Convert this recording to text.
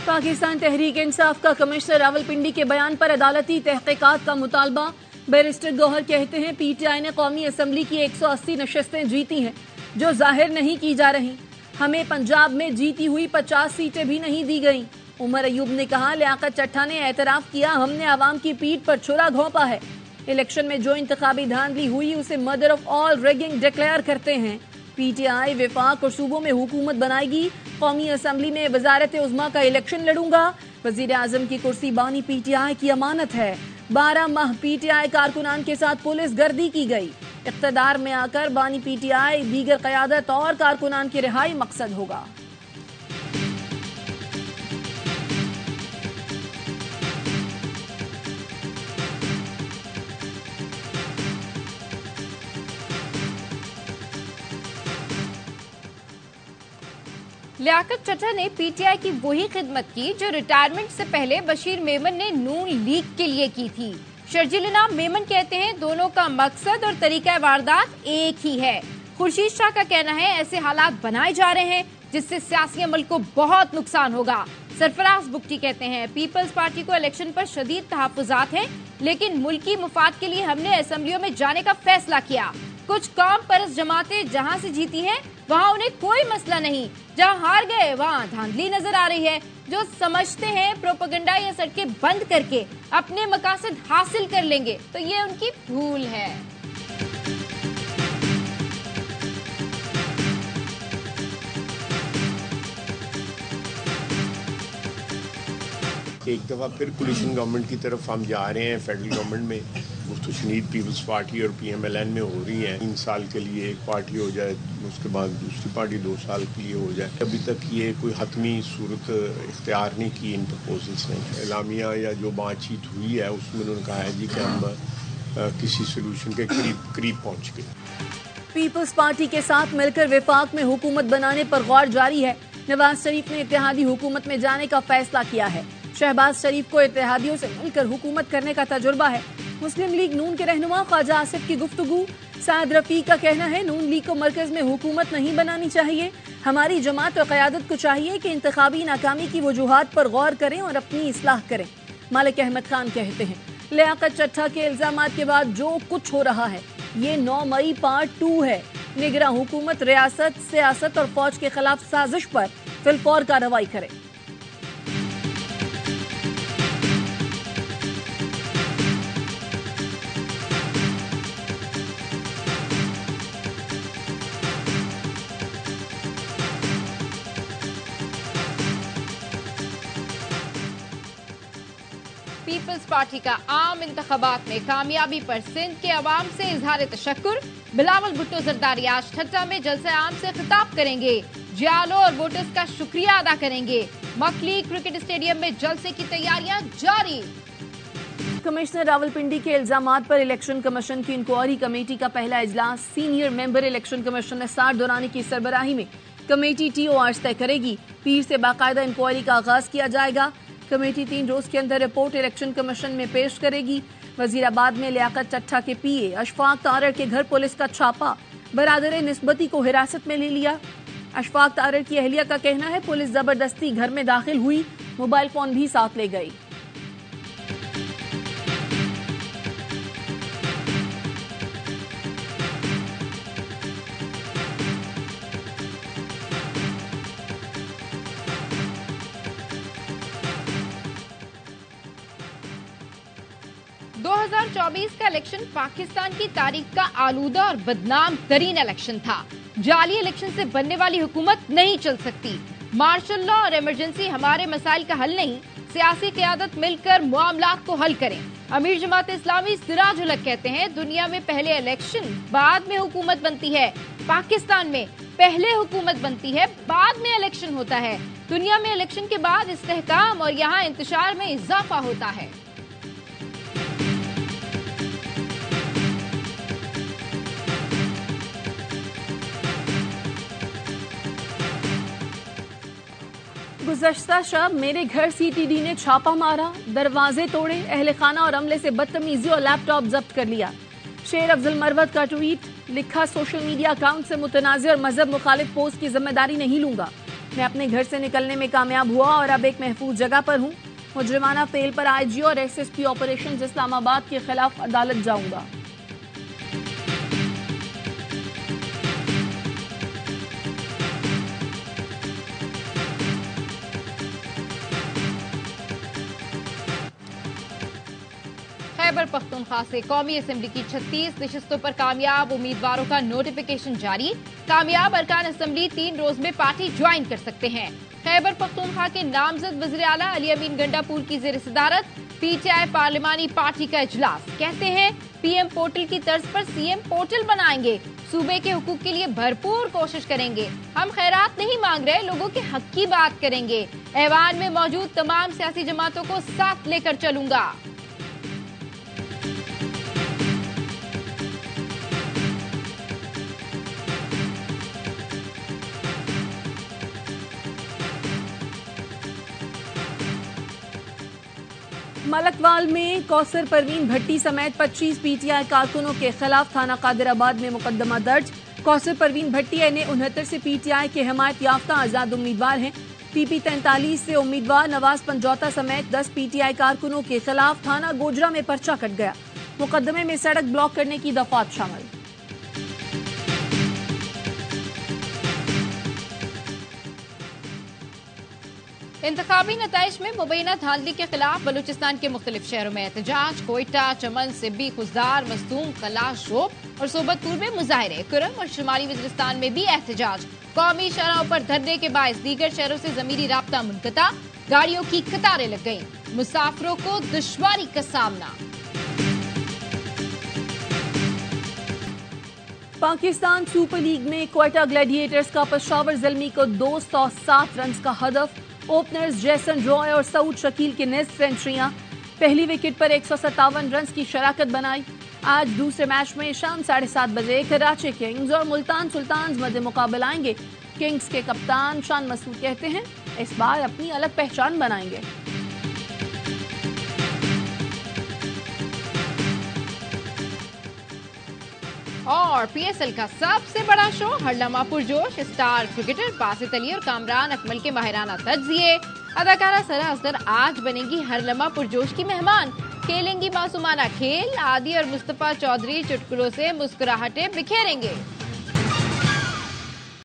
पाकिस्तान तहरीक इंसाफ का कमिश्नर रावलपिंडी के बयान पर अदालती तहकीकात का मुतालबा। बैरिस्टर गौहर कहते हैं पीटीआई ने कौमी असम्बली की 180 नशस्तें जीती हैं जो जाहिर नहीं की जा रही। हमें पंजाब में जीती हुई 50 सीटें भी नहीं दी गईं। उमर अयूब ने कहा लियाकत चट्टा ने एतराफ किया हमने आवाम की पीठ पर छुरा घोंपा है। इलेक्शन में जो इंतखाबी धांधली हुई उसे mother of all rigging declare करते हैं। पीटीआई विफाक और सूबों में हुकूमत बनाएगी। कौमी असम्बली में वजारत उज़्मा का इलेक्शन लड़ूंगा। वजीर आजम की कुर्सी बानी पीटीआई की अमानत है। 12 माह पीटीआई कारकुनान के साथ पुलिस गर्दी की गई। इक़्तिदार में आकर बानी पीटीआई दीगर क़यादत और कारकुनान की रिहाई मकसद होगा। लियाकत चट्टा ने पीटीआई की वही खिदमत की जो रिटायरमेंट से पहले बशीर मेमन ने नून लीग के लिए की थी। शर्जील इनाम मेमन कहते हैं दोनों का मकसद और तरीका वारदात एक ही है। खुर्शीद शाह का कहना है ऐसे हालात बनाए जा रहे हैं जिससे सियासी अमल को बहुत नुकसान होगा। सरफराज बुगटी कहते हैं पीपल्स पार्टी को इलेक्शन पर शदीद तहफ्फुज़ात हैं, लेकिन मुल्की मुफाद के लिए हमने असेंबलियों में जाने का फैसला किया। कुछ कौम परस्त जमातें जहां से जीती हैं वहां उन्हें कोई मसला नहीं, जहां हार गए वहां धांधली नजर आ रही है। जो समझते हैं प्रोपेगेंडा या सड़कें बंद करके अपने मकासद हासिल कर लेंगे तो ये उनकी भूल है। एक दफ़ा फिर कोलिशन गवर्नमेंट की तरफ हम जा रहे हैं। फेडरल गवर्नमेंट में गुफ्तशनीद पीपल्स पार्टी और PMLN में हो रही हैं। 3 साल के लिए एक पार्टी हो जाए, उसके बाद दूसरी पार्टी 2 साल के लिए हो जाए। अभी तक ये कोई हतमी सूरत इख्तियार नहीं की इन प्रपोजल्स ने। एलामिया या जो बातचीत हुई है उसमें उन्होंने कहा है जी कि हम किसी सोल्यूशन के करीब पहुँच गए। पीपल्स पार्टी के साथ मिलकर विफाक में हुकूमत बनाने पर गौर जारी है। नवाज शरीफ ने इत्तेहादी हुकूमत में जाने का फैसला किया है। शहबाज शरीफ को इत्तेहादियों से मिलकर हुकूमत करने का तजुर्बा है। मुस्लिम लीग नून के रहनुमा ख्वाजा आसिफ की गुफ्तगू। साद रफी का कहना है नून लीग को मरकज में हुकूमत नहीं बनानी चाहिए। हमारी जमात और क़यादत को चाहिए कि इंतखाबी नाकामी की वजूहात पर गौर करें और अपनी इस्लाह करें। मालिक अहमद खान कहते हैं लियाकत चट्टा के इल्जामात के बाद जो कुछ हो रहा है ये 9 मई पार्ट 2 है। निगरा हुकूमत रियासत, सियासत और फौज के खिलाफ साजिश पर फिलफौर कार्रवाई करे। पीपल्स पार्टी का आम इंतखाबात में कामयाबी पर सिंध के अवाम से इजहार तशक्कुर। बिलावल भुट्टो जरदारी आज ठट्टा में जलसे आम से खिताब करेंगे। जियालो और वोटर्स का शुक्रिया अदा करेंगे। मकली क्रिकेट स्टेडियम में जलसे की तैयारियां जारी। कमिश्नर रावलपिंडी के इल्जामात पर इलेक्शन कमीशन की इंक्वायरी कमेटी का पहला इजलास senior member election commission Nisar Durrani की सरबराही में कमेटी TORs तय करेगी। पीर से बाकायदा इंक्वायरी का आगाज किया जाएगा। कमेटी 3 रोज के अंदर रिपोर्ट इलेक्शन कमीशन में पेश करेगी। वजीराबाद में लियाकत चट्टा के PA अशफाक तारड़ के घर पुलिस का छापा। बरादर निस्बती को हिरासत में ले लिया। अशफाक तारड़ की अहलिया का कहना है पुलिस जबरदस्ती घर में दाखिल हुई, मोबाइल फोन भी साथ ले गई। दो 2024 का इलेक्शन पाकिस्तान की तारीख का आलूदा और बदनाम तरीन इलेक्शन था। जाली इलेक्शन से बनने वाली हुकूमत नहीं चल सकती। मार्शल लॉ और इमरजेंसी हमारे मसाइल का हल नहीं। सियासी क़यादत मिलकर मामलात को हल करें। अमीर जमात इस्लामी सिराज उल हक कहते हैं दुनिया में पहले इलेक्शन बाद में हुकूमत बनती है। पाकिस्तान में पहले हुकूमत बनती है बाद में इलेक्शन होता है। दुनिया में इलेक्शन के बाद इस्तेहकाम और यहाँ इंतशार में इजाफा होता है। गुज़श्ता शब मेरे घर CTD ने छापा मारा, दरवाजे तोड़े, अहले खाना और अमले से बदतमीजी और लैपटॉप जब्त कर लिया। शेर अफजल मरवत का ट्वीट लिखा सोशल मीडिया अकाउंट से मुतनाज़िर और मजहब मुखालिफ पोस्ट की जिम्मेदारी नहीं लूंगा। मैं अपने घर से निकलने में कामयाब हुआ और अब एक महफूज जगह पर हूँ। मुजरिमाना फेल पर आईजी और एसएसपी ऑपरेशन इस्लामाबाद के खिलाफ अदालत जाऊंगा। खैबर पख्तूनख्वा से कौमी असेंबली की 36 नशिस्तों पर कामयाब उम्मीदवारों का नोटिफिकेशन जारी। कामयाब अरकान असेंबली 3 रोज में पार्टी ज्वाइन कर सकते हैं। खैबर पख्तूनख्वा के नामजद वज़ीर आला अली अमीन गंडापुर की ज़ेर सदारत पीटीआई पार्लिमानी पार्टी का इजलास। कहते हैं पीएम पोर्टल की तर्ज पर सीएम पोर्टल बनाएंगे। सूबे के हुकूक के लिए भरपूर कोशिश करेंगे। हम खैरात नहीं मांग रहे, लोगों के हक की बात करेंगे। ऐवान में मौजूद तमाम सियासी जमातों को साथ लेकर चलूंगा। मलकवाल में कौसर परवीन भट्टी समेत 25 पीटीआई कारकुनों के खिलाफ थाना कादिराबाद में मुकदमा दर्ज। कौसर परवीन भट्टी NA-69 से पीटीआई के हिमायत याफ्ता आजाद उम्मीदवार हैं। PP 43 से उम्मीदवार नवाज पंजौता समेत 10 पीटीआई कारकुनों के खिलाफ थाना गोजरा में पर्चा कट गया। मुकदमे में सड़क ब्लॉक करने की दफात शामिल। इंतखाबी नताइज में मुबैना धांधली के खिलाफ बलूचिस्तान के मुख्तलिफ शहरों में एहतजाज। कोयटा, चमन, सिब्बी, खुजदार, मस्तूम, कला, शोप और सोबतपुर में मुजाहरे। कुरम और शुमाली वज़ीरिस्तान में भी एहतजाज। कौमी शहरों पर धरने के बायस दीगर शहरों से ज़मीनी राब्ता मुनक़ता। गाड़ियों की कतारें लग गईं। मुसाफिरों को दुश्वारी का सामना। पाकिस्तान सुपर लीग में क्वेटा ग्लैडिएटर्स का पेशावर ज़ल्मी को 207 रन का हदफ। ओपनर्स जैसन रॉय और सऊद शकील की निस्फ सेंचुरियां। पहली विकेट पर 157 रन की शराकत बनाई। आज दूसरे मैच में शाम 7:30 बजे कराची किंग्स और मुल्तान सुल्तान्स मध्य मुकाबला आएंगे। किंग्स के कप्तान शान मसूद कहते हैं इस बार अपनी अलग पहचान बनाएंगे। और पीएसएल का सबसे बड़ा शो हर लम्हा पुरजोश। स्टार क्रिकेटर बासित अली और कामरान अकमल के माहिराना तज्जिए। अदाकारा सरा असगर आज बनेंगी हर लम्हा पुरजोश की मेहमान। खेलेंगी मासूमाना खेल। आदि और मुस्तफा चौधरी चुटकुलों से मुस्कुराहटें बिखेरेंगे।